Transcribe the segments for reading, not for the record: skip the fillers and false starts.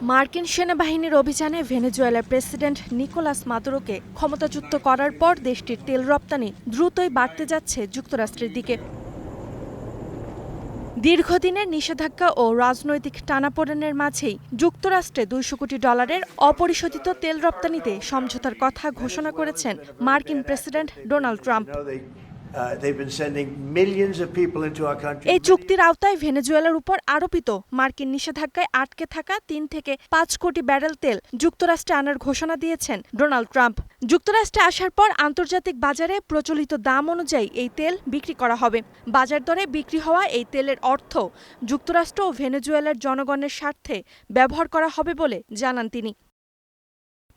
মার্কিন সেনাবাহিনীর অভিযানে ভেনেজুয়েলার প্রেসিডেন্ট নিকোলাস মাদুরোকে ক্ষমতাচ্যুত করার পর দেশটির তেল রপ্তানি দ্রুতই বাড়তে যাচ্ছে যুক্তরাষ্ট্রের দিকে। দীর্ঘদিনের নিষেধাজ্ঞা ও রাজনৈতিক টানাপোড়েনের মাঝেই যুক্তরাষ্ট্রে $200 কোটি অপরিশোধিত তেল রপ্তানিতে সমঝোতার কথা ঘোষণা করেছেন মার্কিন প্রেসিডেন্ট ডোনাল্ড ট্রাম্প। এই চুক্তির আওতায় ভেনেজুয়েলার উপর আরোপিত মার্কিন নিষেধাজ্ঞায় আটকে থাকা 3 থেকে 5 কোটি ব্যারেল তেল যুক্তরাষ্ট্রে আনার ঘোষণা দিয়েছেন ডোনাল্ড ট্রাম্প। যুক্তরাষ্ট্রে আসার পর আন্তর্জাতিক বাজারে প্রচলিত দাম অনুযায়ী এই তেল বিক্রি করা হবে। বাজার দরে বিক্রি হওয়া এই তেলের অর্থ যুক্তরাষ্ট্র ও ভেনেজুয়েলার জনগণের স্বার্থে ব্যবহার করা হবে বলে জানান তিনি।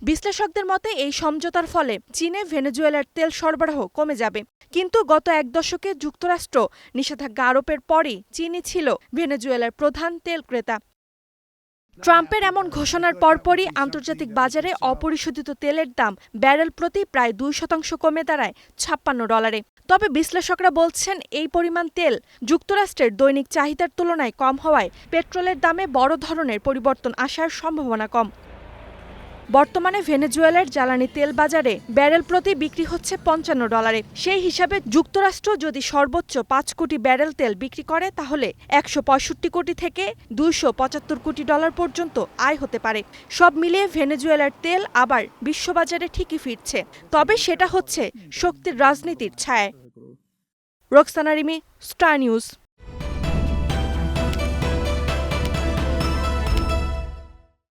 বিশ্লেষকদের মতে এই সমঝোতার ফলে চীনে ভেনেজুয়েলার তেল সরবরাহ কমে যাবে। কিন্তু গত এক দশকে যুক্তরাষ্ট্র নিষেধাজ্ঞা আরোপের পরই চীনই ছিল ভেনেজুয়েলার প্রধান তেল ক্রেতা। ট্রাম্পের এমন ঘোষণার পরপরই আন্তর্জাতিক বাজারে অপরিশোধিত তেলের দাম ব্যারেল প্রতি প্রায় 2% কমে দাঁড়ায় $56। তবে বিশ্লেষকরা বলছেন এই পরিমাণ তেল যুক্তরাষ্ট্রের দৈনিক চাহিদার তুলনায় কম হওয়ায় পেট্রোলের দামে বড় ধরনের পরিবর্তন আসার সম্ভাবনা কম। বর্তমানে ভেনেজুয়েলার জ্বালানি তেল বাজারে ব্যারেল প্রতি বিক্রি হচ্ছে $55। সেই হিসাবে যুক্তরাষ্ট্র যদি সর্বোচ্চ 5 কোটি ব্যারেল তেল বিক্রি করে তাহলে 165 কোটি থেকে $275 কোটি পর্যন্ত আয় হতে পারে। সব মিলিয়ে ভেনেজুয়েলার তেল আবার বিশ্ববাজারে ঠিকই ফিরছে, তবে সেটা হচ্ছে শক্তির রাজনীতির ছায়ায়। Roksana Rimi, star news.